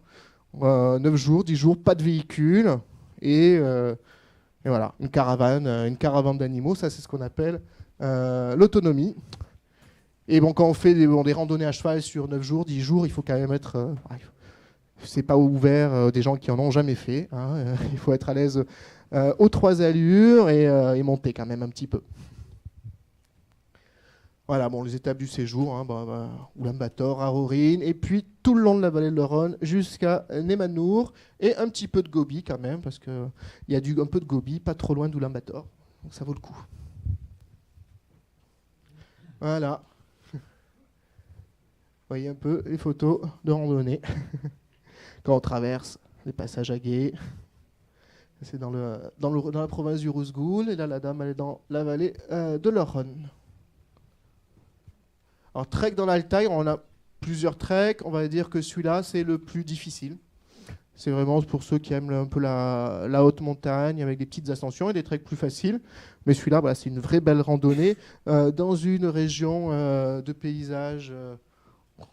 Speaker 2: 9 jours, 10 jours, pas de véhicule. Et voilà, une caravane d'animaux, ça c'est ce qu'on appelle l'autonomie. Et bon, quand on fait des randonnées à cheval sur 9 jours, 10 jours, il faut quand même être... c'est pas ouvert des gens qui en ont jamais fait, hein. Il faut être à l'aise aux 3 allures et monter quand même un petit peu. Voilà, bon, les étapes du séjour, hein, Ulaanbaatar, Rarorin, et puis tout le long de la vallée de l'Oronne jusqu'à Nemanur, et un petit peu de Gobi quand même, parce qu'il y a un peu de Gobi, pas trop loin d'Ulaanbaatar, donc ça vaut le coup. Voilà. Vous voyez un peu les photos de randonnée, quand on traverse les passages à gué. C'est dans la province du Rousgoul, et là la dame elle est dans la vallée de l'Oronne. Alors, trek dans l'Altaï, on a plusieurs treks. On va dire que celui-là, c'est le plus difficile. C'est vraiment pour ceux qui aiment un peu la haute montagne, avec des petites ascensions et des treks plus faciles. Mais celui-là, c'est une vraie belle randonnée dans une région de paysage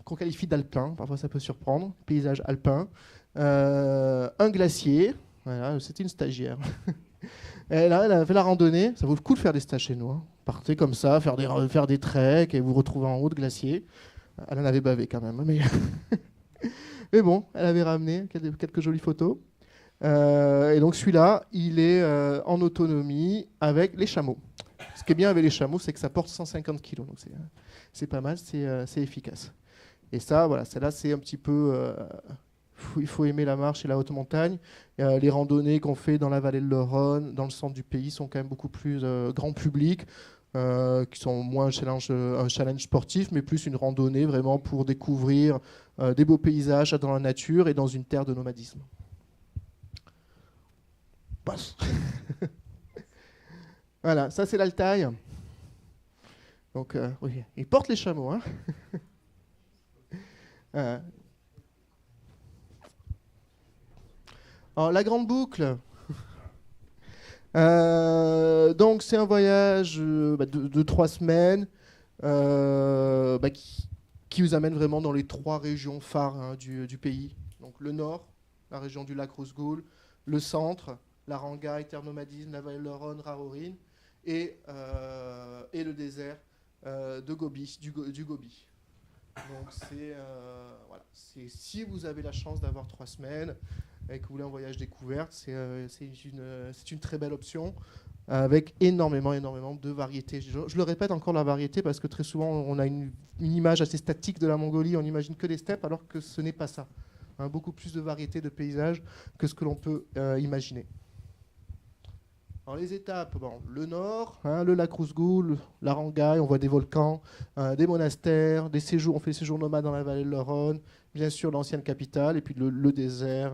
Speaker 2: qu'on qualifie d'alpin. Parfois, ça peut surprendre. Paysage alpin. Un glacier. Voilà, c'était une stagiaire. Et là, elle a fait la randonnée. Ça vaut le coup de faire des stages chez nous, hein. Partez comme ça, faire des treks et vous retrouvez en haut de glacier. Elle en avait bavé quand même, mais bon, elle avait ramené quelques jolies photos. Et donc celui-là, il est en autonomie avec les chameaux. Ce qui est bien avec les chameaux, c'est que ça porte 150 kg, donc c'est pas mal, c'est efficace. Et ça, voilà, celle-là, c'est un petit peu... il faut aimer la marche et la haute montagne. Les randonnées qu'on fait dans la vallée de l'Oronne, dans le centre du pays, sont quand même beaucoup plus grand public, qui sont moins un challenge sportif, mais plus une randonnée vraiment pour découvrir des beaux paysages dans la nature et dans une terre de nomadisme. Passe. Voilà, ça c'est l'Altaï. Donc, oui, ils portent les chameaux, hein. Alors, la grande boucle. Donc, c'est un voyage de 3 semaines qui vous amène vraiment dans les 3 régions phares, hein, du pays. Donc, le nord, la région du lac Rousgoul, le centre, la Rangaï, terre nomadisme, la vallée de l'Oronne, Rarorin, et le désert de Gobi, du Gobi. Donc, voilà. Si vous avez la chance d'avoir 3 semaines et que vous voulez un voyage découverte, c'est une très belle option avec énormément de variétés. Je le répète encore, la variété, parce que très souvent on a une image assez statique de la Mongolie, on n'imagine que des steppes, alors que ce n'est pas ça. Hein, beaucoup plus de variétés de paysages que ce que l'on peut imaginer. Alors les étapes, le nord, hein, le lac Rousgoul, la Rangaï, on voit des volcans, des monastères, des séjours, on fait des séjours nomades dans la vallée de l'Oronne, bien sûr l'ancienne capitale, et puis le désert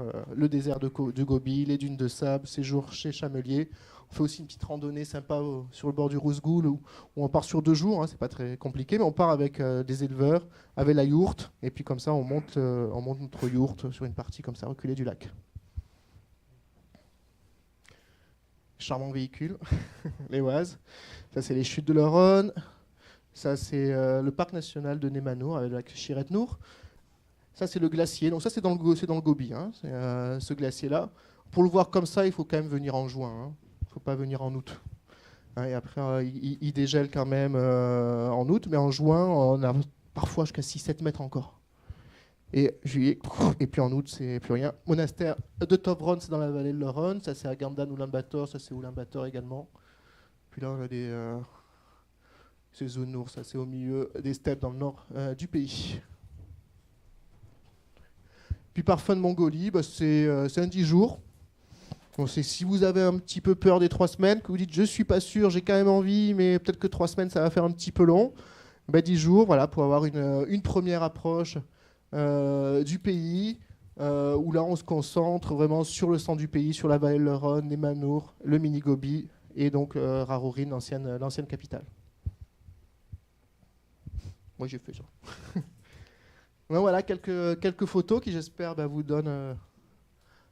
Speaker 2: de Gobi, les dunes de sable, séjour chez Chamelier. On fait aussi une petite randonnée sympa sur le bord du Rousgoul, où on part sur 2 jours, hein, c'est pas très compliqué, mais on part avec des éleveurs, avec la yourte, et puis comme ça on monte notre yourte sur une partie comme ça, reculée du lac. Charmant véhicule, les Oise. Ça, c'est les chutes de l'Oronne. Ça, c'est le parc national de Nemanur, avec le lac Shiret-Nour. Ça, c'est le glacier. Donc ça, c'est dans le Gobi, hein, ce glacier-là. Pour le voir comme ça, il faut quand même venir en juin. Il ne faut pas venir en août. Hein, et après, il dégèle quand même en août, mais en juin, on a parfois jusqu'à 6-7 mètres encore. Et juillet, et puis en août, c'est plus rien. Monastère de Tobron, c'est dans la vallée de l'Oron. Ça, c'est à Gandan, Ulaanbaatar. Ça, c'est Ulaanbaatar également. Puis là, on a c'est Zounour, ça, c'est au milieu des steppes dans le nord du pays. Puis parfum de Mongolie, bah, c'est un 10 jours. Bon, c'est si vous avez un petit peu peur des 3 semaines, que vous dites je suis pas sûr, j'ai quand même envie, mais peut-être que 3 semaines, ça va faire un petit peu long. Bah, 10 jours, voilà, pour avoir une première approche du pays, où là on se concentre vraiment sur le centre du pays, sur la vallée de l'Oron, les Manours, le Mini-Gobi et donc Rarorin, l'ancienne capitale. Moi j'ai fait ça. Donc, voilà quelques photos qui j'espère vous donnent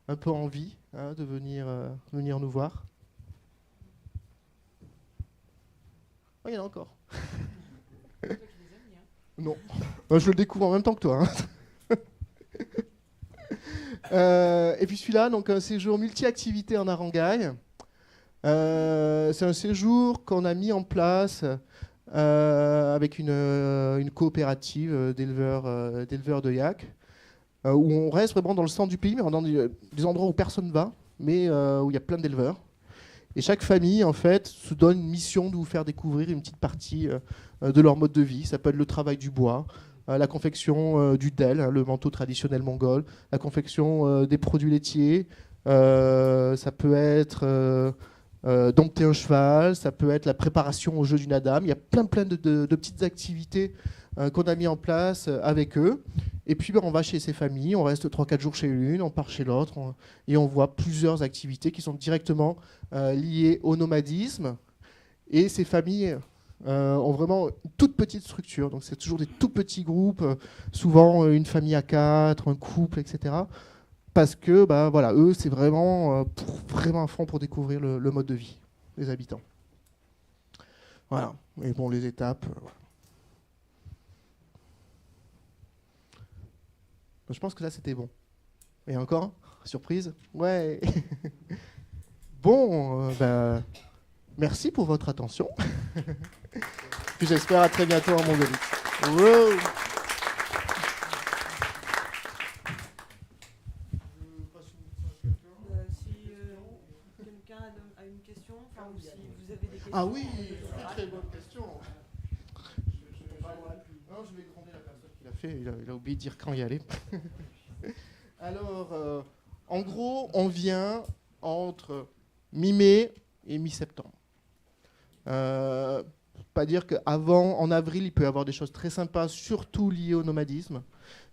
Speaker 2: un peu envie de venir nous voir. Oh, il y en a encore. Non, je le découvre en même temps que toi. Et puis celui-là, donc un séjour multi-activité en Harangai. C'est un séjour qu'on a mis en place avec une coopérative d'éleveurs de yak, où on reste vraiment dans le centre du pays, mais dans des endroits où personne ne va, mais où il y a plein d'éleveurs. Et chaque famille, en fait, se donne une mission de vous faire découvrir une petite partie de leur mode de vie. Ça peut être le travail du bois, la confection du del, le manteau traditionnel mongol, la confection des produits laitiers. Ça peut être dompter un cheval, ça peut être la préparation au jeu du nadam. Il y a plein de petites activités qu'on a mis en place avec eux. Et puis on va chez ces familles, on reste 3-4 jours chez l'une, on part chez l'autre, et on voit plusieurs activités qui sont directement liées au nomadisme. Et ces familles ont vraiment une toute petite structure, donc c'est toujours des tout petits groupes, souvent une famille à 4, un couple, etc. Parce que voilà, eux, c'est vraiment à fond pour découvrir le mode de vie des habitants. Voilà, et bon, les étapes... voilà. Je pense que là, c'était bon. Et encore, surprise. Ouais. Bon, merci pour votre attention. Puis j'espère à très bientôt en Mongolie. Wow.
Speaker 3: Si quelqu'un a une question, ou si vous avez des questions.
Speaker 2: Ah oui, très bonne question. Non, je vais gronder la personne qui l'a fait. Il a oublié de dire quand y aller. Alors, en gros, on vient entre mi-mai et mi-septembre. Pas dire qu'avant, en avril, il peut y avoir des choses très sympas, surtout liées au nomadisme.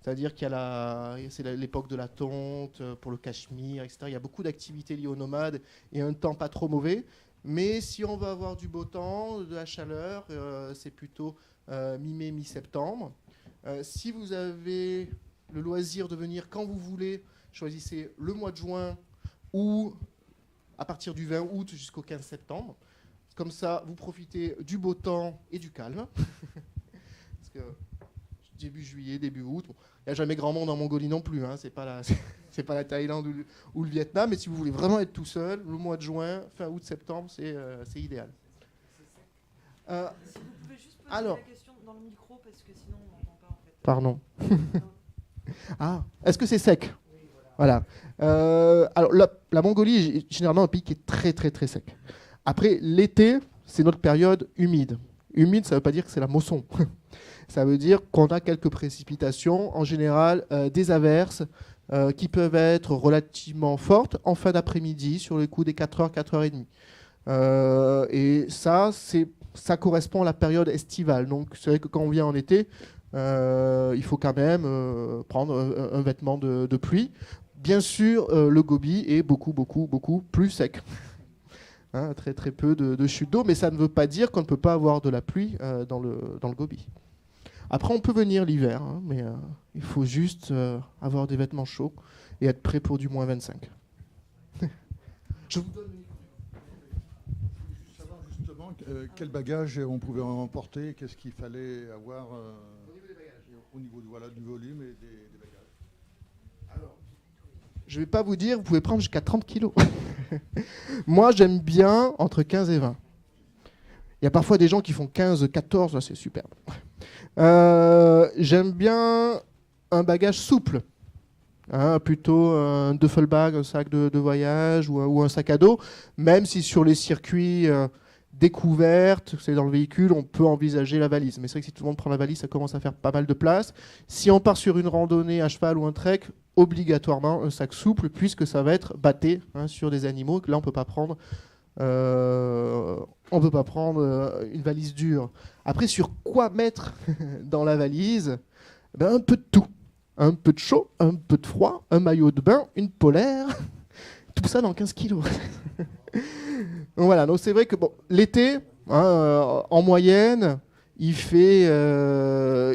Speaker 2: C'est-à-dire qu'il y a c'est l'époque de la tonte, pour le Cachemire, etc. Il y a beaucoup d'activités liées aux nomades et un temps pas trop mauvais. Mais si on veut avoir du beau temps, de la chaleur, c'est plutôt mi-mai, mi-septembre. Si vous avez le loisir de venir quand vous voulez, choisissez le mois de juin ou à partir du 20 août jusqu'au 15 septembre. Comme ça, vous profitez du beau temps et du calme. Parce que début juillet, début août, il n'y a jamais grand monde en Mongolie non plus. C'est pas la Thaïlande ou le Vietnam. Mais si vous voulez vraiment être tout seul, le mois de juin, fin août, septembre, c'est idéal.
Speaker 3: Si vous pouvez juste poser la question dans le micro, parce que sinon on n'entend pas en fait.
Speaker 2: Pardon. Est-ce que c'est sec? Oui, voilà. Alors la Mongolie est généralement un pays qui est très très très sec. Après, l'été, c'est notre période humide. Humide, ça ne veut pas dire que c'est la mousson. Ça veut dire qu'on a quelques précipitations, en général des averses qui peuvent être relativement fortes en fin d'après-midi, sur le coup des 4h, 4h30. Et ça correspond à la période estivale. Donc c'est vrai que quand on vient en été, il faut quand même prendre un vêtement de pluie. Bien sûr, le Gobi est beaucoup plus sec. Très très peu de chutes d'eau, mais ça ne veut pas dire qu'on ne peut pas avoir de la pluie dans le Gobi. Après, on peut venir l'hiver, mais il faut juste avoir des vêtements chauds et être prêt pour du moins 25. Je vous donne
Speaker 4: Je voulais savoir justement quel bagage on pouvait emporter, qu'est-ce qu'il fallait avoir au niveau du volume et des bagages.
Speaker 2: Alors, je ne vais pas vous dire, vous pouvez prendre jusqu'à 30 kilos. Moi, j'aime bien entre 15 et 20. Il y a parfois des gens qui font 15, 14, c'est superbe. J'aime bien un bagage souple. Plutôt un duffel bag, un sac de voyage ou un sac à dos, même si sur les circuits découvertes, c'est dans le véhicule, on peut envisager la valise. Mais c'est vrai que si tout le monde prend la valise, ça commence à faire pas mal de place. Si on part sur une randonnée à cheval ou un trek, obligatoirement un sac souple, puisque ça va être batté sur des animaux. Là, on peut pas prendre une valise dure. Après, sur quoi mettre dans la valise? Un peu de tout. Un peu de chaud, un peu de froid, un maillot de bain, une polaire, tout ça dans 15 kilos. Donc voilà, donc c'est vrai que l'été, en moyenne, il fait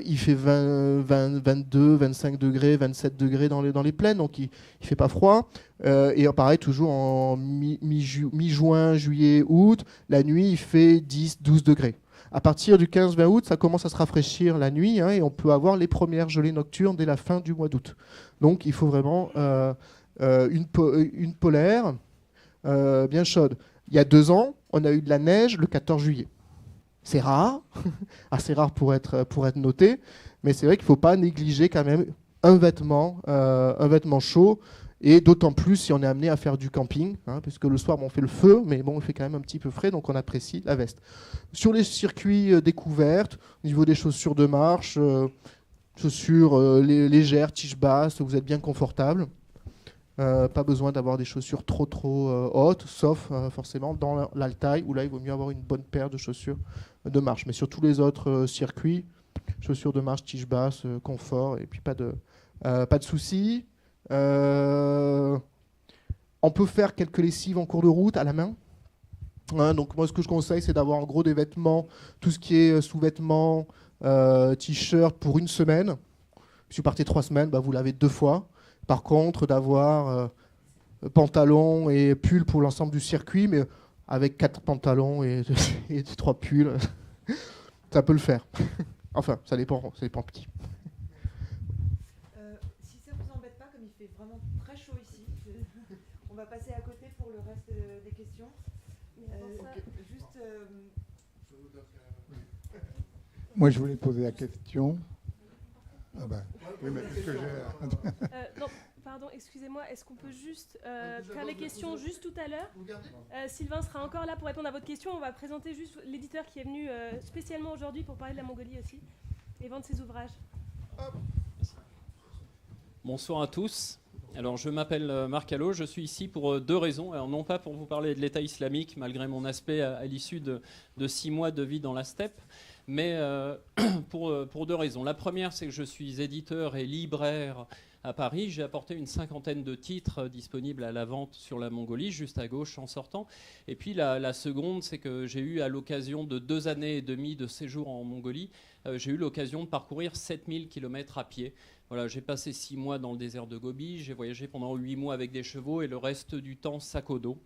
Speaker 2: 22, 25 degrés, 27 degrés dans les plaines, donc il fait pas froid. Et pareil, toujours en mi-juin, juillet, août, la nuit, il fait 10, 12 degrés. À partir du 15-20 août, ça commence à se rafraîchir la nuit et on peut avoir les premières gelées nocturnes dès la fin du mois d'août. Donc il faut vraiment une polaire bien chaude. Il y a 2 ans, on a eu de la neige le 14 juillet. C'est rare, assez rare pour être noté, mais c'est vrai qu'il ne faut pas négliger quand même un vêtement chaud. Et d'autant plus si on est amené à faire du camping, puisque le soir, on fait le feu, mais bon, il fait quand même un petit peu frais, donc on apprécie la veste. Sur les circuits découvertes, au niveau des chaussures de marche, chaussures légères, tige basse, vous êtes bien confortable. Pas besoin d'avoir des chaussures trop hautes, sauf forcément dans l'altaï, où là, il vaut mieux avoir une bonne paire de chaussures de marche. Mais sur tous les autres circuits, chaussures de marche, tige basse, confort, et puis pas de soucis. On peut faire quelques lessives en cours de route à la main. Donc moi, ce que je conseille, c'est d'avoir en gros des vêtements, tout ce qui est sous-vêtements, t-shirt pour une semaine. Si vous partez 3 semaines, vous l'avez 2 fois. Par contre, d'avoir pantalon et pull pour l'ensemble du circuit, mais avec 4 pantalons et 3 pulls, ça peut le faire. Enfin, ça dépend petit.
Speaker 3: Si ça vous embête pas, comme il fait vraiment très chaud ici, on va passer à côté pour le reste des questions.
Speaker 4: Moi, je voulais poser la question. Oui, mais puisque
Speaker 5: non, pardon, excusez-moi, est-ce qu'on peut juste faire les questions juste tout à l'heure? Sylvain sera encore là pour répondre à votre question. On va présenter juste l'éditeur qui est venu spécialement aujourd'hui pour parler de la Mongolie aussi et vendre ses ouvrages.
Speaker 6: Bonsoir à tous. Alors, je m'appelle Marc Allot, je suis ici pour 2 raisons. Alors, non pas pour vous parler de l'État islamique, malgré mon aspect à l'issue de 6 mois de vie dans la steppe, mais pour 2 raisons. La première, c'est que je suis éditeur et libraire à Paris. J'ai apporté une 50aine de titres disponibles à la vente sur la Mongolie, juste à gauche en sortant. Et puis la seconde, c'est que j'ai eu, à l'occasion de 2 années et demie de séjour en Mongolie, j'ai eu l'occasion de parcourir 7000 km à pied. Voilà, j'ai passé 6 mois dans le désert de Gobi, j'ai voyagé pendant 8 mois avec des chevaux et le reste du temps sac au dos.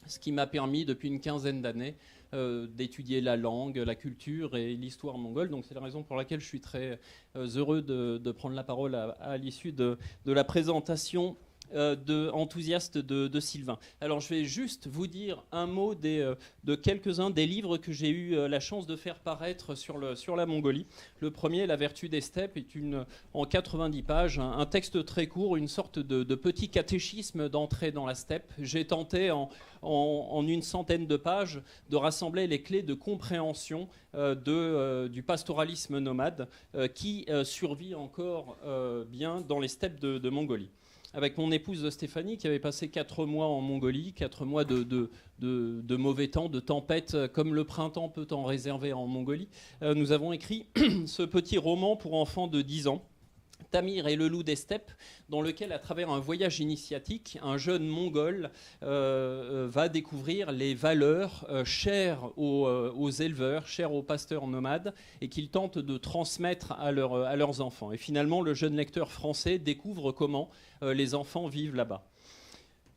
Speaker 6: Ce qui m'a permis, depuis une quinzaine d'années, d'étudier la langue, la culture et l'histoire mongole. Donc c'est la raison pour laquelle je suis très heureux de prendre la parole à l'issue de la présentation enthousiaste de Sylvain. Alors je vais juste vous dire un mot de quelques-uns des livres que j'ai eu la chance de faire paraître sur la Mongolie. Le premier, La vertu des steppes, est en 90 pages, un texte très court, une sorte de petit catéchisme d'entrée dans la steppe. J'ai tenté en une centaine de pages de rassembler les clés de compréhension du pastoralisme nomade qui survit encore bien dans les steppes de Mongolie. Avec mon épouse Stéphanie, qui avait passé 4 mois en Mongolie, 4 mois de mauvais temps, de tempêtes, comme le printemps peut en réserver en Mongolie, nous avons écrit ce petit roman pour enfants de 10 ans, Tamir et le loup des steppes, dans lequel, à travers un voyage initiatique, un jeune mongol va découvrir les valeurs chères aux éleveurs, chères aux pasteurs nomades, et qu'il tente de transmettre à leurs enfants. Et finalement, le jeune lecteur français découvre comment les enfants vivent là-bas.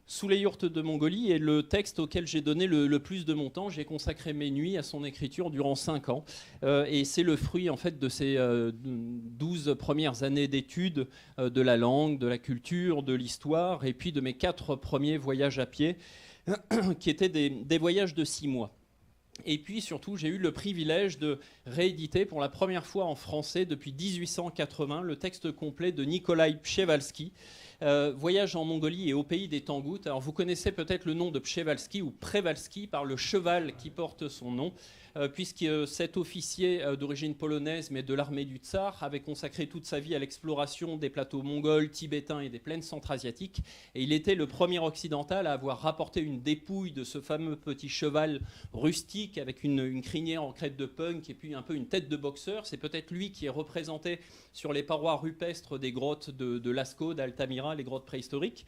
Speaker 6: Sous les yourtes de Mongolie est le texte auquel j'ai donné le plus de mon temps. J'ai consacré mes nuits à son écriture durant 5 ans. Et c'est le fruit en fait de ces 12 premières années d'études de la langue, de la culture, de l'histoire, et puis de mes 4 premiers voyages à pied, qui étaient des voyages de 6 mois. Et puis surtout, j'ai eu le privilège de rééditer pour la première fois en français depuis 1880 le texte complet de Nikolai Przewalski, Voyage en Mongolie et au pays des Tangoutes. Alors vous connaissez peut-être le nom de Przewalski ou Przewalski par le cheval qui porte son nom, puisque cet officier d'origine polonaise mais de l'armée du Tsar avait consacré toute sa vie à l'exploration des plateaux mongols, tibétains et des plaines centra-asiatiques. Et il était le premier occidental à avoir rapporté une dépouille de ce fameux petit cheval rustique avec une crinière en crête de punk et puis un peu une tête de boxeur. C'est peut-être lui qui est représenté sur les parois rupestres des grottes de Lascaux, d'Altamira, les grottes préhistoriques.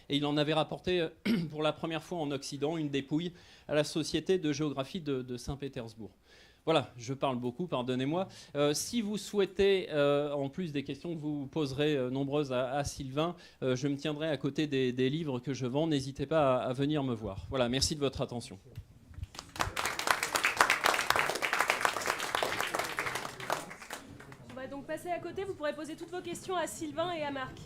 Speaker 6: Et il en avait rapporté pour la première fois en Occident une dépouille à la Société de géographie de Saint-Pétersbourg. Voilà, je parle beaucoup, pardonnez-moi. Si vous souhaitez, en plus des questions que vous poserez nombreuses à Sylvain, je me tiendrai à côté des livres que je vends. N'hésitez pas à venir me voir. Voilà, merci de votre attention.
Speaker 5: On va donc passer à côté. Vous pourrez poser toutes vos questions à Sylvain et à Marc.